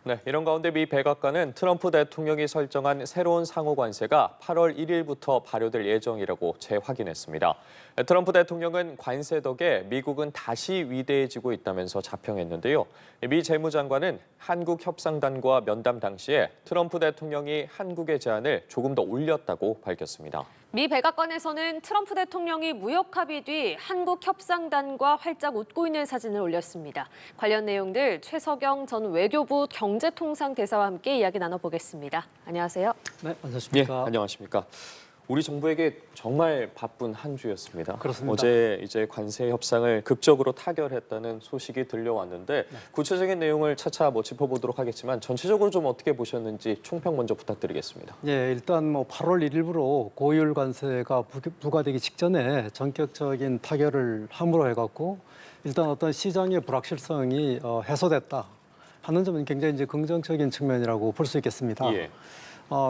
네, 이런 가운데 미 백악관은 트럼프 대통령이 설정한 새로운 상호 관세가 8월 1일부터 발효될 예정이라고 재확인했습니다. 트럼프 대통령은 관세 덕에 미국은 다시 위대해지고 있다면서 자평했는데요. 미 재무장관은 한국 협상단과 면담 당시에 트럼프 대통령이 한국의 제안을 조금 더 올렸다고 밝혔습니다. 미 백악관에서는 트럼프 대통령이 무역 합의 뒤 한국 협상단과 활짝 웃고 있는 사진을 올렸습니다. 관련 내용들 최석영 전 외교부 경제통상대사와 함께 이야기 나눠보겠습니다. 안녕하세요. 네, 안녕하십니까. 예, 안녕하십니까. 우리 정부에게 정말 바쁜 한 주였습니다. 그렇습니다. 어제 이제 관세 협상을 극적으로 타결했다는 소식이 들려왔는데 구체적인 내용을 차차 짚어보도록 하겠지만 전체적으로 좀 어떻게 보셨는지 총평 먼저 부탁드리겠습니다. 예, 일단 8월 1일부로 고율 관세가 부과되기 직전에 전격적인 타결을 함으로 해갖고 일단 어떤 시장의 불확실성이 해소됐다 하는 점은 굉장히 이제 긍정적인 측면이라고 볼 수 있겠습니다. 예.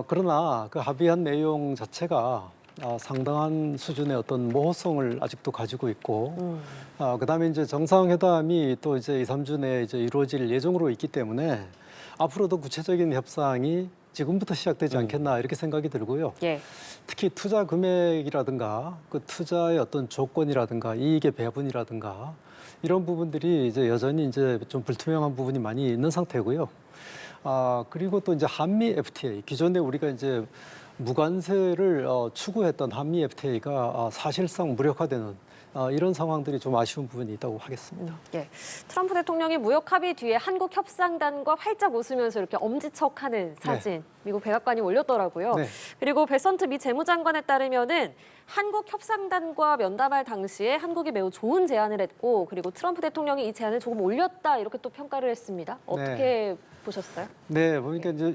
그러나 그 합의한 내용 자체가 상당한 수준의 어떤 모호성을 아직도 가지고 있고, 그다음에 이제 정상회담이 또 이제 2, 3주 내에 이제 이루어질 예정으로 있기 때문에 앞으로도 구체적인 협상이 지금부터 시작되지 않겠나 이렇게 생각이 들고요. 예. 특히 투자 금액이라든가 그 투자의 어떤 조건이라든가 이익의 배분이라든가 이런 부분들이 이제 여전히 이제 좀 불투명한 부분이 많이 있는 상태고요. 그리고 또 이제 한미 FTA, 기존에 우리가 이제 무관세를 추구했던 한미 FTA가 사실상 무력화되는 이런 상황들이 좀 아쉬운 부분이 있다고 하겠습니다. 예. 트럼프 대통령이 무역 합의 뒤에 한국 협상단과 활짝 웃으면서 이렇게 엄지척하는 사진 미국 백악관이 올렸더라고요. 네. 그리고 베선트 미 재무장관에 따르면은 한국 협상단과 면담할 당시에 한국이 매우 좋은 제안을 했고 그리고 트럼프 대통령이 이 제안을 조금 올렸다 이렇게 또 평가를 했습니다. 어떻게 보셨어요? 네, 보니까 이제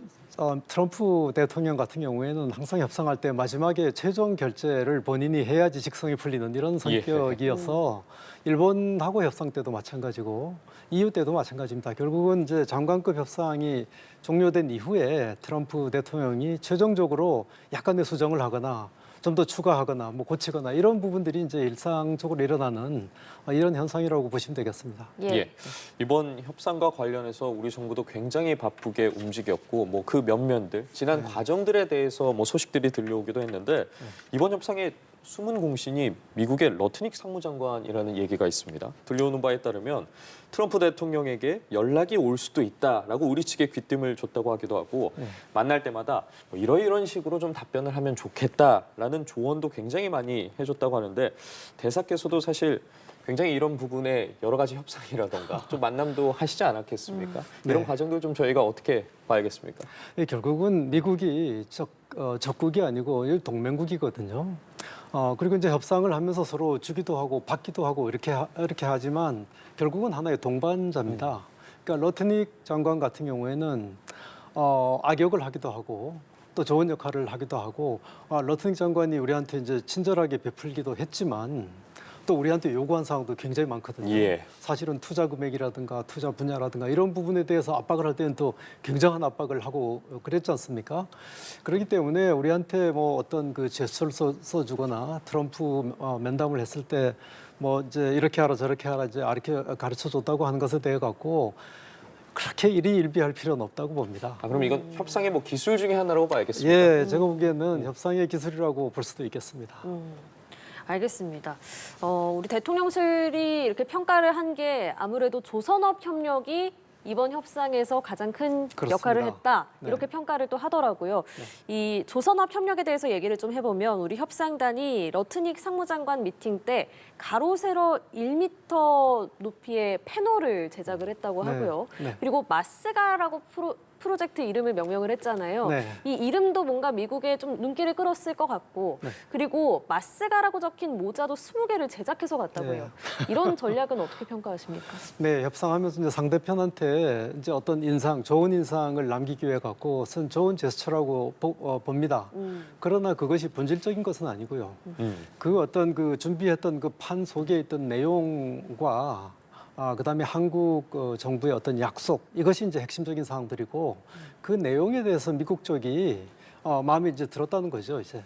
트럼프 대통령 같은 경우에는 항상 협상할 때 마지막에 최종 결제를 본인이 해야지 직성이 풀리는 이런 성격이어서 일본하고 협상 때도 마찬가지고 EU 때도 마찬가지입니다. 결국은 이제 장관급 협상이 종료된 이후에 트럼프 대통령이 최종적으로 약간의 수정을 하거나 좀 더 추가하거나 고치거나 이런 부분들이 이제 일상적으로 일어나는 이런 현상이라고 보시면 되겠습니다. 예. 이번 협상과 관련해서 우리 정부도 굉장히 바쁘게 움직였고 그 면면들 지난 과정들에 대해서 소식들이 들려오기도 했는데 이번 협상에 숨은 공신이 미국의 러트닉 상무장관이라는 얘기가 있습니다. 들려오는 바에 따르면 트럼프 대통령에게 연락이 올 수도 있다라고 우리 측에 귀띔을 줬다고 하기도 하고 만날 때마다 이런 식으로 좀 답변을 하면 좋겠다라는 조언도 굉장히 많이 해줬다고 하는데 대사께서도 사실 굉장히 이런 부분에 여러 가지 협상이라던가 좀 만남도 하시지 않았겠습니까? 이런 과정들 좀 저희가 어떻게 봐야겠습니까? 결국은 미국이 적국이 아니고 동맹국이거든요. 그리고 이제 협상을 하면서 서로 주기도 하고 받기도 하고 이렇게 하지만 결국은 하나의 동반자입니다. 그러니까 러트닉 장관 같은 경우에는 악역을 하기도 하고 또 좋은 역할을 하기도 하고 러트닉 장관이 우리한테 이제 친절하게 베풀기도 했지만 또 우리한테 요구한 사항도 굉장히 많거든요. 사실은 투자 금액이라든가 투자 분야라든가 이런 부분에 대해서 압박을 할 때는 또 굉장한 압박을 하고 그랬지 않습니까? 그렇기 때문에 우리한테 어떤 그 제스처를 써주거나 트럼프 면담을 했을 때 이제 이렇게 하라 저렇게 하라 이제 이렇게 가르쳐 줬다고 하는 것에 대해 갖고 그렇게 일희일비할 필요는 없다고 봅니다. 그럼 이건 협상의 기술 중에 하나라고 봐야겠습니까? 예, 제가 보기에는 협상의 기술이라고 볼 수도 있겠습니다. 알겠습니다. 우리 대통령실이 이렇게 평가를 한 게 아무래도 조선업 협력이 이번 협상에서 가장 큰 그렇습니다. 역할을 했다. 네. 이렇게 평가를 또 하더라고요. 이 조선업 협력에 대해서 얘기를 좀 해보면 우리 협상단이 러트닉 상무장관 미팅 때 가로 세로 1m 높이의 패널을 제작을 했다고 하고요. 그리고 마스가라고 프로젝트 이름을 명명을 했잖아요. 이 이름도 뭔가 미국에 좀 눈길을 끌었을 것 같고 그리고 마스가라고 적힌 모자도 20개를 제작해서 갔다고 해요. 이런 전략은 어떻게 평가하십니까? 네, 협상하면서 이제 상대편한테 이제 어떤 좋은 인상을 남기기 위해 갖고 쓴 좋은 제스처라고 봅니다. 그러나 그것이 본질적인 것은 아니고요. 그 어떤 그 준비했던 그 판 속에 있던 내용과 그다음에 한국 정부의 어떤 약속 이것이 이제 핵심적인 사항들이고 그 내용에 대해서 미국 쪽이 마음에 이제 들었다는 거죠 이제.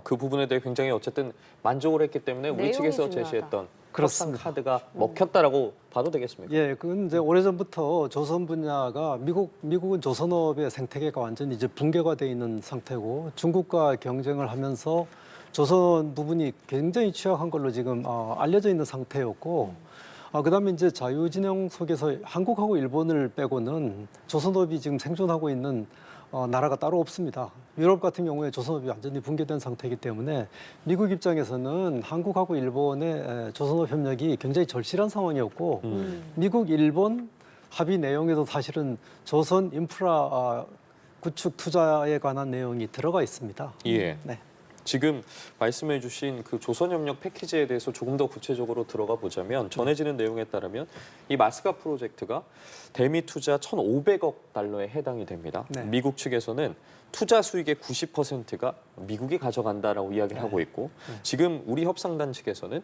그 부분에 대해 굉장히 어쨌든 만족을 했기 때문에 우리 측에서 제시했던 협상 그렇습니다. 카드가 먹혔다라고 봐도 되겠습니까? 예, 그건 이제 오래전부터 조선 분야가 미국은 조선업의 생태계가 완전히 이제 붕괴가 돼 있는 상태고 중국과 경쟁을 하면서 조선 부분이 굉장히 취약한 걸로 지금 알려져 있는 상태였고 그다음에 이제 자유진영 속에서 한국하고 일본을 빼고는 조선업이 지금 생존하고 있는 나라가 따로 없습니다. 유럽 같은 경우에 조선업이 완전히 붕괴된 상태이기 때문에 미국 입장에서는 한국하고 일본의 조선업 협력이 굉장히 절실한 상황이었고 미국, 일본 합의 내용에도 사실은 조선 인프라 구축 투자에 관한 내용이 들어가 있습니다. 예. 네. 지금 말씀해주신 그 조선협력 패키지에 대해서 조금 더 구체적으로 들어가 보자면 전해지는 내용에 따르면 이 마스가 프로젝트가 대미 투자 1,500억 달러에 해당이 됩니다. 네. 미국 측에서는 투자 수익의 90%가 미국이 가져간다라고 이야기를 하고 있고 지금 우리 협상단 측에서는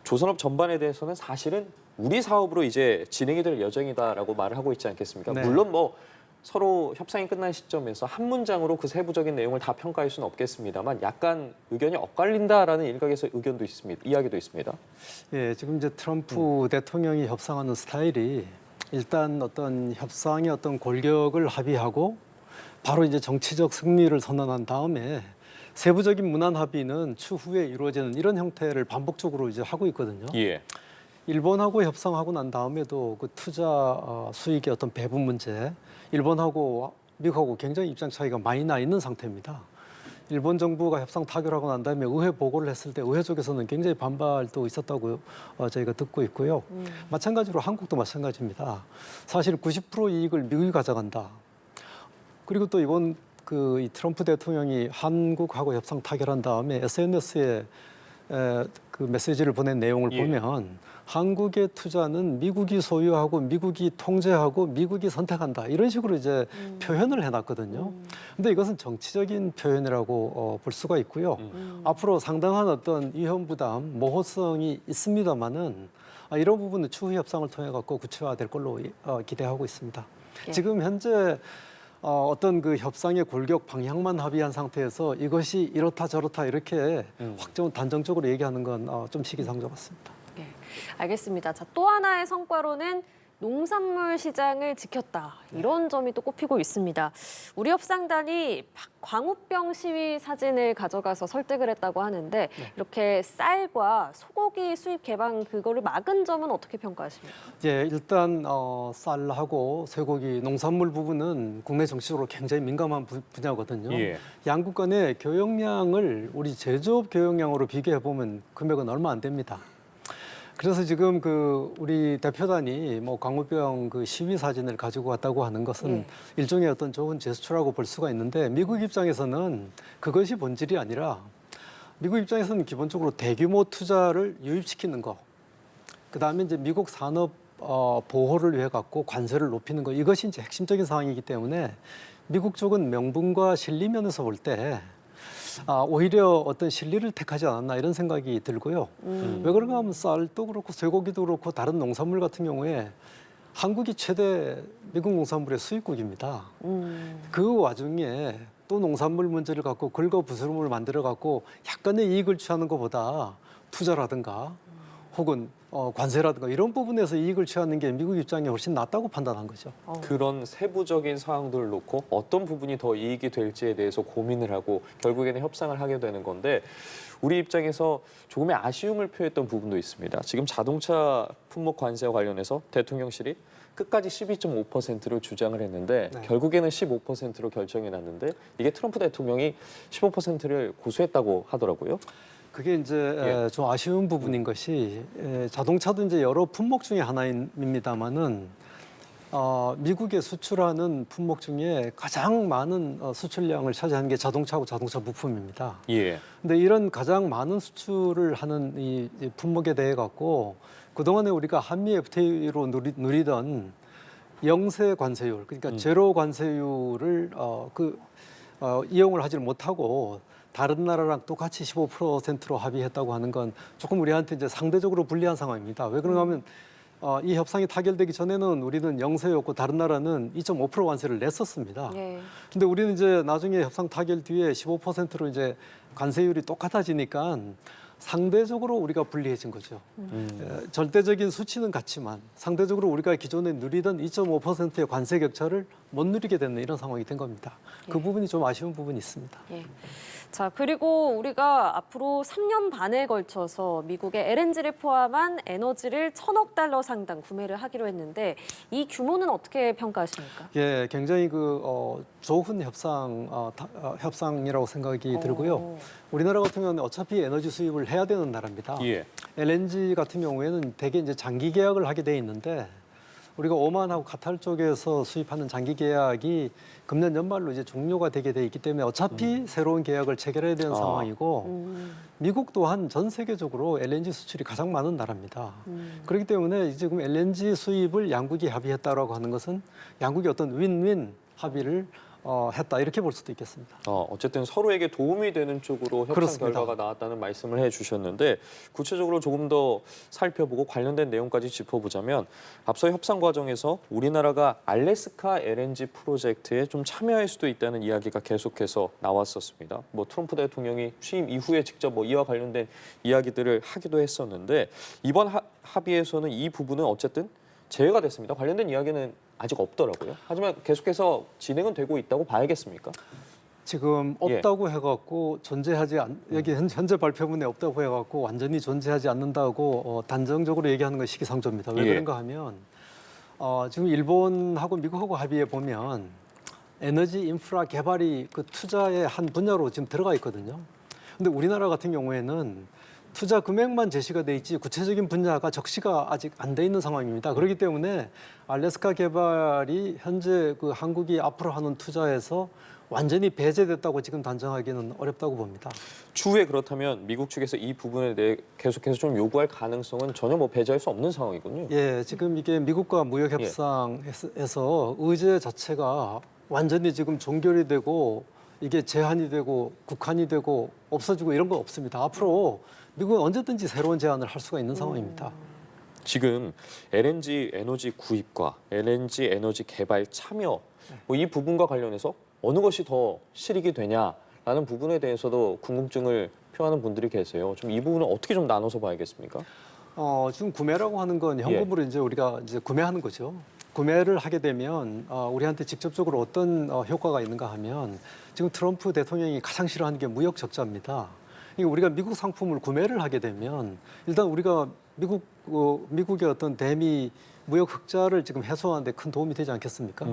조선업 전반에 대해서는 사실은 우리 사업으로 이제 진행이 될 예정이다라고 말을 하고 있지 않겠습니까? 네. 물론 뭐 서로 협상이 끝난 시점에서 한 문장으로 그 세부적인 내용을 다 평가할 수는 없겠습니다만 약간 의견이 엇갈린다라는 일각에서 의견도 있습니다. 이야기도 있습니다. 예, 지금 이제 트럼프 대통령이 협상하는 스타일이 일단 어떤 협상의 어떤 골격을 합의하고 바로 이제 정치적 승리를 선언한 다음에 세부적인 문안 합의는 추후에 이루어지는 이런 형태를 반복적으로 이제 하고 있거든요. 예. 일본하고 협상하고 난 다음에도 그 투자 수익의 어떤 배분 문제, 일본하고 미국하고 굉장히 입장 차이가 많이 나 있는 상태입니다. 일본 정부가 협상 타결하고 난 다음에 의회 보고를 했을 때 의회 쪽에서는 굉장히 반발도 있었다고 저희가 듣고 있고요. 마찬가지로 한국도 마찬가지입니다. 사실 90% 이익을 미국이 가져간다. 그리고 또 이번 이 트럼프 대통령이 한국하고 협상 타결한 다음에 SNS에 그 메시지를 보낸 내용을 예. 보면 한국의 투자는 미국이 소유하고 미국이 통제하고 미국이 선택한다 이런 식으로 이제 표현을 해놨거든요. 근데 이것은 정치적인 표현이라고 볼 수가 있고요. 앞으로 상당한 어떤 위험 부담, 모호성이 있습니다만은 이런 부분은 추후 협상을 통해 갖고 구체화될 걸로 기대하고 있습니다. 예. 지금 현재 어떤 그 협상의 골격 방향만 합의한 상태에서 이것이 이렇다 저렇다 이렇게 단정적으로 얘기하는 건 좀 시기상조 같습니다. 네, 알겠습니다. 자, 또 하나의 성과로는 농산물 시장을 지켰다. 이런 점이 또 꼽히고 있습니다. 우리 협상단이 광우병 시위 사진을 가져가서 설득을 했다고 하는데 이렇게 쌀과 소고기 수입 개방 그거를 막은 점은 어떻게 평가하십니까? 예, 일단 쌀하고 쇠고기, 농산물 부분은 국내 정치적으로 굉장히 민감한 분야거든요. 예. 양국 간의 교역량을 우리 제조업 교역량으로 비교해 보면 금액은 얼마 안 됩니다. 그래서 지금 우리 대표단이 뭐 광우병 시위 사진을 가지고 왔다고 하는 것은 일종의 어떤 좋은 제스처라고 볼 수가 있는데 미국 입장에서는 그것이 본질이 아니라 미국 입장에서는 기본적으로 대규모 투자를 유입시키는 거, 그다음에 이제 미국 산업 보호를 위해 갖고 관세를 높이는 거 이것이 이제 핵심적인 상황이기 때문에 미국 쪽은 명분과 실리 면에서 볼 때 오히려 어떤 실리를 택하지 않았나 이런 생각이 들고요. 왜 그런가 하면 쌀도 그렇고 쇠고기도 그렇고 다른 농산물 같은 경우에 한국이 최대 미국 농산물의 수입국입니다. 그 와중에 또 농산물 문제를 갖고 긁어부스럼을 만들어 갖고 약간의 이익을 취하는 것보다 투자라든가 혹은 관세라든가 이런 부분에서 이익을 취하는 게 미국 입장에 훨씬 낫다고 판단한 거죠. 그런 세부적인 사항들을 놓고 어떤 부분이 더 이익이 될지에 대해서 고민을 하고 결국에는 협상을 하게 되는 건데 우리 입장에서 조금의 아쉬움을 표했던 부분도 있습니다. 지금 자동차 품목 관세와 관련해서 대통령실이 끝까지 12.5%를 주장을 했는데 네. 결국에는 15%로 결정이 났는데 이게 트럼프 대통령이 15%를 고수했다고 하더라고요. 그게 이제 좀 아쉬운 부분인 것이 자동차도 이제 여러 품목 중에 하나입니다만은 미국에 수출하는 품목 중에 가장 많은 수출량을 차지하는 게 자동차하고 자동차 부품입니다. 예. 근데 이런 가장 많은 수출을 하는 이 품목에 대해 갖고 그동안에 우리가 한미 FTA로 누리던 영세 관세율, 그러니까 제로 관세율을 이용을 하지 못하고 다른 나라랑 똑같이 15%로 합의했다고 하는 건 조금 우리한테 이제 상대적으로 불리한 상황입니다. 왜 그런가 하면 이 협상이 타결되기 전에는 우리는 영세였고 다른 나라는 2.5% 관세를 냈었습니다. 근데 우리는 이제 나중에 협상 타결 뒤에 15%로 이제 관세율이 똑같아지니까 상대적으로 우리가 불리해진 거죠. 절대적인 수치는 같지만 상대적으로 우리가 기존에 누리던 2.5%의 관세 격차를 못 누리게 되는 이런 상황이 된 겁니다. 그 예. 부분이 좀 아쉬운 부분이 있습니다. 예. 자, 그리고 우리가 앞으로 3년 반에 걸쳐서 미국의 LNG를 포함한 에너지를 1,000억 달러 상당 구매를 하기로 했는데 이 규모는 어떻게 평가하십니까? 예, 굉장히 좋은 협상이라고 생각이 들고요. 우리나라 같은 경우는 어차피 에너지 수입을 해야 되는 나라입니다. 예. LNG 같은 경우에는 대개 이제 장기 계약을 하게 돼 있는데 우리가 오만하고 카타르 쪽에서 수입하는 장기 계약이 금년 연말로 이제 종료가 되게 돼 있기 때문에 어차피 새로운 계약을 체결해야 되는 상황이고 미국 또한 전 세계적으로 LNG 수출이 가장 많은 나라입니다. 그렇기 때문에 지금 LNG 수입을 양국이 합의했다라고 하는 것은 양국이 어떤 윈윈 합의를 했다 이렇게 볼 수도 있겠습니다. 어쨌든 서로에게 도움이 되는 쪽으로 협상 그렇습니다. 결과가 나왔다는 말씀을 해주셨는데 구체적으로 조금 더 살펴보고 관련된 내용까지 짚어보자면 앞서 협상 과정에서 우리나라가 알래스카 LNG 프로젝트에 좀 참여할 수도 있다는 이야기가 계속해서 나왔었습니다. 뭐 트럼프 대통령이 취임 이후에 직접 이와 관련된 이야기들을 하기도 했었는데 이번 합의에서는 이 부분은 어쨌든 제외가 됐습니다. 관련된 이야기는 아직 없더라고요. 하지만 계속해서 진행은 되고 있다고 봐야겠습니까? 지금 없다고 해갖고 여기 현재 발표문에 없다고 해갖고 완전히 존재하지 않는다고 단정적으로 얘기하는 건 시기상조입니다. 왜 그런가 하면 지금 일본하고 미국하고 합의해 보면 에너지 인프라 개발이 그 투자의 한 분야로 지금 들어가 있거든요. 근데 우리나라 같은 경우에는 투자 금액만 제시가 돼 있지 구체적인 분야가 적시가 아직 안 돼 있는 상황입니다. 그렇기 때문에 알래스카 개발이 현재 그 한국이 앞으로 하는 투자에서 완전히 배제됐다고 지금 단정하기는 어렵다고 봅니다. 추후에 그렇다면 미국 측에서 이 부분에 대해 계속해서 좀 요구할 가능성은 전혀 배제할 수 없는 상황이군요. 예, 지금 이게 미국과 무역 협상에서 의제 자체가 완전히 지금 종결이 되고 이게 제한이 되고 국한이 되고 없어지고 이런 거 없습니다. 앞으로 미국은 언제든지 새로운 제안을 할 수가 있는 상황입니다. 지금 LNG 에너지 구입과 LNG 에너지 개발 참여 이 부분과 관련해서 어느 것이 더 실익이 되냐라는 부분에 대해서도 궁금증을 표하는 분들이 계세요. 좀 이 부분은 어떻게 좀 나눠서 봐야겠습니까? 지금 구매라고 하는 건 현금으로 이제 우리가 이제 구매하는 거죠. 구매를 하게 되면 우리한테 직접적으로 어떤 효과가 있는가 하면 지금 트럼프 대통령이 가장 싫어하는 게 무역 적자입니다. 우리가 미국 상품을 구매를 하게 되면 일단 우리가 미국의 어떤 대미 무역 흑자를 지금 해소하는 데 큰 도움이 되지 않겠습니까?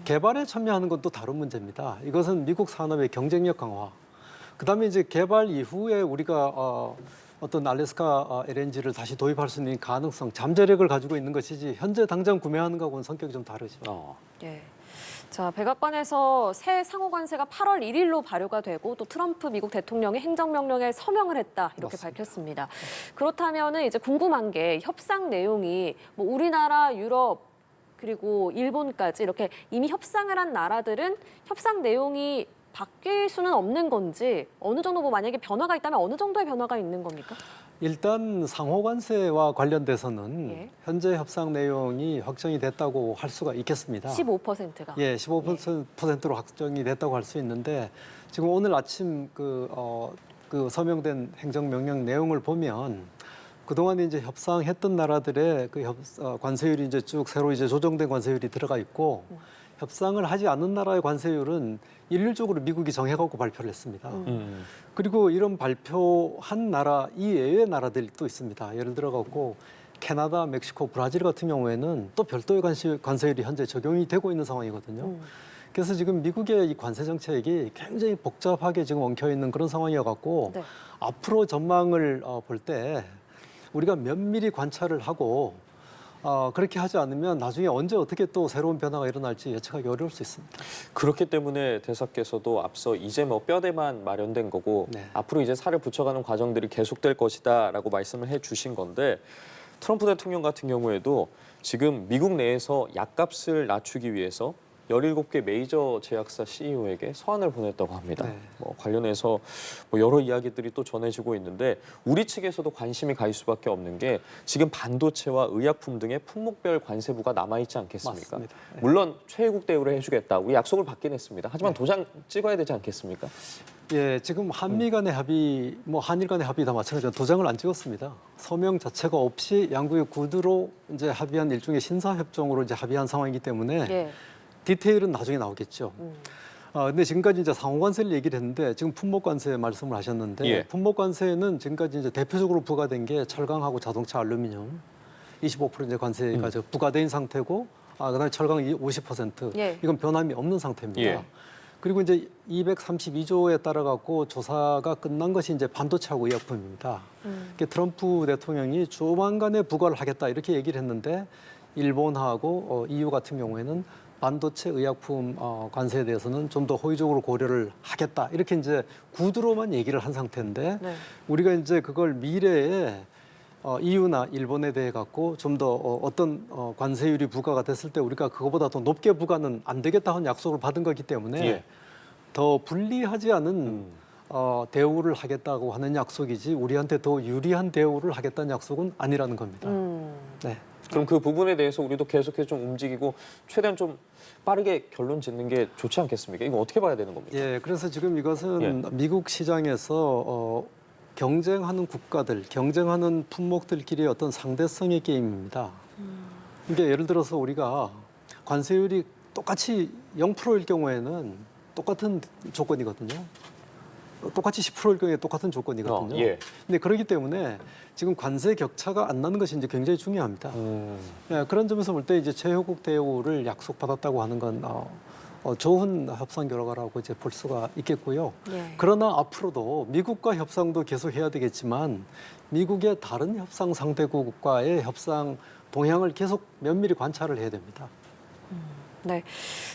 개발에 참여하는 건 또 다른 문제입니다. 이것은 미국 산업의 경쟁력 강화. 그다음에 이제 개발 이후에 우리가 어떤 알래스카 LNG를 다시 도입할 수 있는 가능성, 잠재력을 가지고 있는 것이지 현재 당장 구매하는 거하고는 성격이 좀 다르죠. 예. 자, 백악관에서 새 상호관세가 8월 1일로 발효가 되고 또 트럼프 미국 대통령이 행정명령에 서명을 했다 이렇게 맞습니다. 밝혔습니다. 그렇다면은 이제 궁금한 게 협상 내용이 우리나라, 유럽 그리고 일본까지 이렇게 이미 협상을 한 나라들은 협상 내용이 바뀔 수는 없는 건지 어느 정도 만약에 변화가 있다면 어느 정도의 변화가 있는 겁니까? 일단 상호관세와 관련돼서는 예. 현재 협상 내용이 확정이 됐다고 할 수가 있겠습니다. 15%가. 예, 15%로 확정이 됐다고 할 수 있는데 지금 오늘 아침 그 서명된 행정명령 내용을 보면 그동안 이제 협상했던 나라들의 관세율이 이제 쭉 새로 이제 조정된 관세율이 들어가 있고 협상을 하지 않는 나라의 관세율은 일률적으로 미국이 정해갖고 발표를 했습니다. 그리고 이런 발표한 나라 이외의 나라들이 또 있습니다. 예를 들어갖고 캐나다, 멕시코, 브라질 같은 경우에는 또 별도의 관세율이 현재 적용이 되고 있는 상황이거든요. 그래서 지금 미국의 이 관세 정책이 굉장히 복잡하게 지금 엉켜 있는 그런 상황이어갖고 네. 앞으로 전망을 볼 때 우리가 면밀히 관찰을 하고 그렇게 하지 않으면 나중에 언제 어떻게 또 새로운 변화가 일어날지 예측하기 어려울 수 있습니다. 그렇기 때문에 대사께서도 앞서 이제 뼈대만 마련된 거고 네. 앞으로 이제 살을 붙여가는 과정들이 계속될 것이다라고 말씀을 해주신 건데 트럼프 대통령 같은 경우에도 지금 미국 내에서 약값을 낮추기 위해서 17개 메이저 제약사 CEO에게 서한을 보냈다고 합니다. 네. 뭐 관련해서 뭐 여러 이야기들이 또 전해지고 있는데 우리 측에서도 관심이 갈 수밖에 없는 게 지금 반도체와 의약품 등의 품목별 관세부가 남아있지 않겠습니까? 맞습니다. 네. 물론 최혜국 대우를 해주겠다. 우리 약속을 받긴 했습니다. 하지만 도장 찍어야 되지 않겠습니까? 예, 지금 한미 간의 합의, 뭐 한일 간의 합의 다 마찬가지로 도장을 안 찍었습니다. 서명 자체가 없이 양국의 구두로 이제 합의한 일종의 신사협정으로 이제 합의한 상황이기 때문에 예. 디테일은 나중에 나오겠죠. 근데 지금까지 이제 상호관세를 얘기를 했는데 지금 품목관세 말씀을 하셨는데 예. 품목관세는 지금까지 이제 대표적으로 부과된 게 철강하고 자동차, 알루미늄 25% 이제 관세가 저 부과된 상태고, 그다음에 철강이 50%. 예. 이건 변함이 없는 상태입니다. 예. 그리고 이제 232조에 따라 갖고 조사가 끝난 것이 이제 반도체하고 의약품입니다. 이게 트럼프 대통령이 조만간에 부과를 하겠다 이렇게 얘기를 했는데 일본하고 EU 같은 경우에는 반도체 의약품 관세에 대해서는 좀 더 호의적으로 고려를 하겠다 이렇게 이제 구두로만 얘기를 한 상태인데 네. 우리가 이제 그걸 미래에 EU나 일본에 대해 갖고 좀 더 어떤 관세율이 부과가 됐을 때 우리가 그거보다 더 높게 부과는 안 되겠다 하는 약속을 받은 거기 때문에 예. 더 불리하지 않은 대우를 하겠다고 하는 약속이지 우리한테 더 유리한 대우를 하겠다는 약속은 아니라는 겁니다. 네. 그럼 그 부분에 대해서 우리도 계속해서 좀 움직이고 최대한 좀 빠르게 결론 짓는 게 좋지 않겠습니까? 이거 어떻게 봐야 되는 겁니까? 예, 그래서 지금 이것은 미국 시장에서 경쟁하는 국가들, 경쟁하는 품목들끼리의 어떤 상대성의 게임입니다. 이게 예를 들어서 우리가 관세율이 똑같이 0%일 경우에는 똑같은 조건이거든요. 똑같이 10%일 경우에 똑같은 조건이거든요. 예. 근데 그렇기 때문에 지금 관세 격차가 안 나는 것이 이제 굉장히 중요합니다. 예, 그런 점에서 볼 때 이제 최효국 대우를 약속받았다고 하는 건 좋은 협상 결과라고 이제 볼 수가 있겠고요. 예. 그러나 앞으로도 미국과 협상도 계속 해야 되겠지만 미국의 다른 협상 상대국과의 협상 동향을 계속 면밀히 관찰을 해야 됩니다. 네.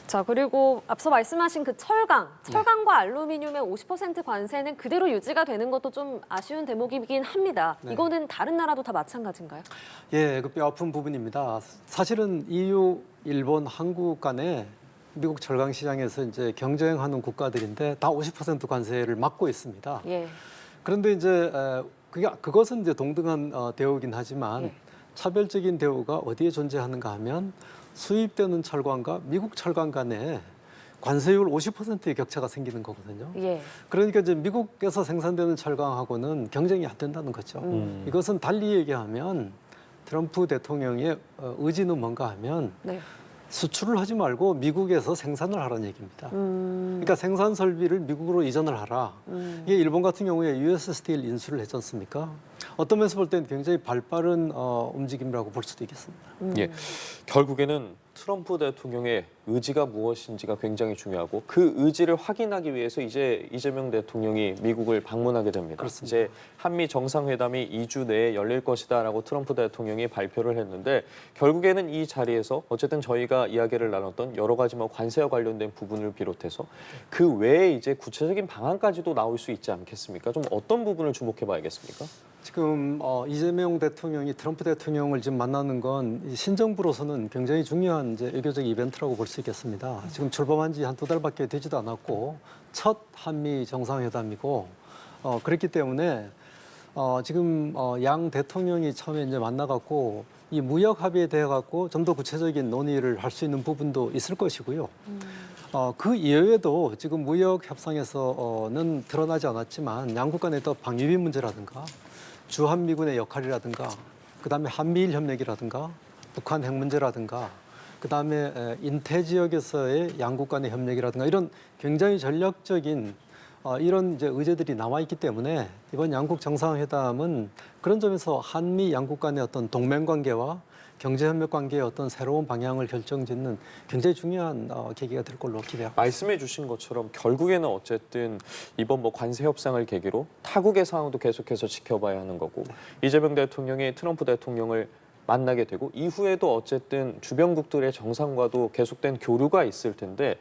자, 그리고 앞서 말씀하신 그 철강과 알루미늄의 50% 관세는 그대로 유지가 되는 것도 좀 아쉬운 대목이긴 합니다. 네. 이거는 다른 나라도 다 마찬가지인가요? 예, 그 뼈아픈 부분입니다. 사실은 EU, 일본, 한국 간에 미국 철강 시장에서 이제 경쟁하는 국가들인데 다 50% 관세를 막고 있습니다. 예. 그런데 이제 그것은 이제 동등한 대우긴 하지만 예. 차별적인 대우가 어디에 존재하는가 하면 수입되는 철강과 미국 철강 간에 관세율 50%의 격차가 생기는 거거든요. 예. 그러니까 이제 미국에서 생산되는 철강하고는 경쟁이 안 된다는 거죠. 이것은 달리 얘기하면 트럼프 대통령의 의지는 뭔가 하면 네. 수출을 하지 말고 미국에서 생산을 하라는 얘기입니다. 그러니까 생산 설비를 미국으로 이전을 하라. 이게 일본 같은 경우에 US 스틸 인수를 했지 않습니까? 어떤 면에서 볼 때는 굉장히 발빠른 움직임이라고 볼 수도 있겠습니다. 예. 결국에는 트럼프 대통령의 의지가 무엇인지가 굉장히 중요하고 그 의지를 확인하기 위해서 이제 이재명 대통령이 미국을 방문하게 됩니다. 그렇습니다. 이제 한미 정상회담이 2주 내에 열릴 것이다라고 트럼프 대통령이 발표를 했는데 결국에는 이 자리에서 어쨌든 저희가 이야기를 나눴던 여러 가지 뭐 관세와 관련된 부분을 비롯해서 그 외에 이제 구체적인 방안까지도 나올 수 있지 않겠습니까? 좀 어떤 부분을 주목해 봐야겠습니까? 지금 이재명 대통령이 트럼프 대통령을 지금 만나는 건 이 신정부로서는 굉장히 중요한 이제 외교적 이벤트라고 볼 수 있겠습니다. 지금 출범한 지 한 2달밖에 되지도 않았고 첫 한미 정상회담이고 그렇기 때문에 지금 양 대통령이 처음에 이제 만나갖고 이 무역 합의에 대해 갖고 좀 더 구체적인 논의를 할 수 있는 부분도 있을 것이고요. 그 이외에도 지금 무역 협상에서는 드러나지 않았지만 양국 간의 또 방위비 문제라든가 주한미군의 역할이라든가 그다음에 한미일 협력이라든가 북한 핵 문제라든가 그다음에 인태 지역에서의 양국 간의 협력이라든가 이런 굉장히 전략적인 이런 이제 의제들이 남아 있기 때문에 이번 양국 정상회담은 그런 점에서 한미 양국 간의 어떤 동맹 관계와 경제협력 관계의 어떤 새로운 방향을 결정짓는 굉장히 중요한 계기가 될 걸로 기대합니다. 말씀해 주신 것처럼 결국에는 어쨌든 이번 뭐 관세 협상을 계기로 타국의 상황도 계속해서 지켜봐야 하는 거고 이재명 대통령이 트럼프 대통령을 만나게 되고 이후에도 어쨌든 주변국들의 정상과도 계속된 교류가 있을 텐데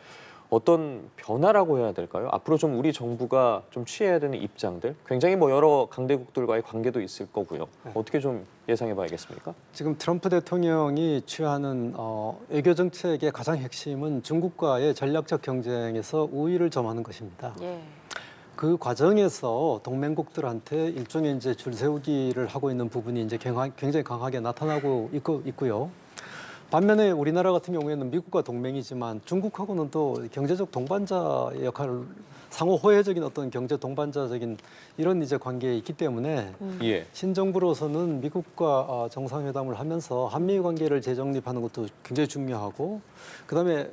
어떤 변화라고 해야 될까요? 앞으로 좀 우리 정부가 좀 취해야 되는 입장들, 굉장히 뭐 여러 강대국들과의 관계도 있을 거고요. 어떻게 좀 예상해봐야겠습니까? 지금 트럼프 대통령이 취하는 외교 정책의 가장 핵심은 중국과의 전략적 경쟁에서 우위를 점하는 것입니다. 예. 그 과정에서 동맹국들한테 일종의 이제 줄 세우기를 하고 있는 부분이 이제 굉장히 강하게 나타나고 있고요. 반면에 우리나라 같은 경우에는 미국과 동맹이지만 중국하고는 또 경제적 동반자의 역할을 상호 호혜적인 어떤 경제 동반자적인 이런 이제 관계에 있기 때문에 예. 신정부로서는 미국과 정상회담을 하면서 한미 관계를 재정립하는 것도 굉장히 중요하고 그다음에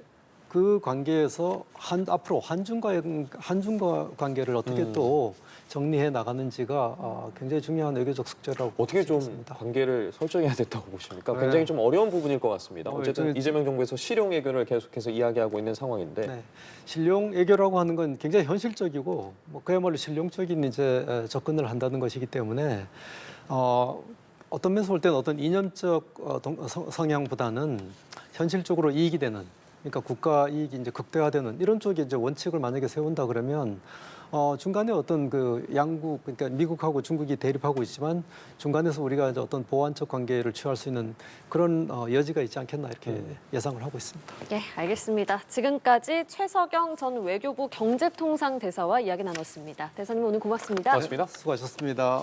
그 관계에서 앞으로 한중과 관계를 어떻게 또 정리해 나가는지가 굉장히 중요한 외교적 숙제라고 어떻게 볼수 좀 있습니다. 관계를 설정해야 된다고 보십니까? 네. 굉장히 좀 어려운 부분일 것 같습니다. 어쨌든 그- 이재명 정부에서 실용 외교를 계속해서 이야기하고 있는 상황인데 네. 실용 외교라고 하는 건 굉장히 현실적이고 뭐 그야말로 실용적인 이제 접근을 한다는 것이기 때문에 어떤 면에서 볼 때는 어떤 이념적 성향보다는 현실적으로 이익이 되는 그러니까 국가 이익이 이제 극대화되는 이런 쪽에 이제 원칙을 만약에 세운다 그러면 중간에 어떤 그 양국 그러니까 미국하고 중국이 대립하고 있지만 중간에서 우리가 이제 어떤 보완적 관계를 취할 수 있는 그런 여지가 있지 않겠나 이렇게 예상을 하고 있습니다. 예, 알겠습니다. 지금까지 최석영 전 외교부 경제통상대사와 이야기 나눴습니다. 대사님 오늘 고맙습니다. 고맙습니다. 수고하셨습니다.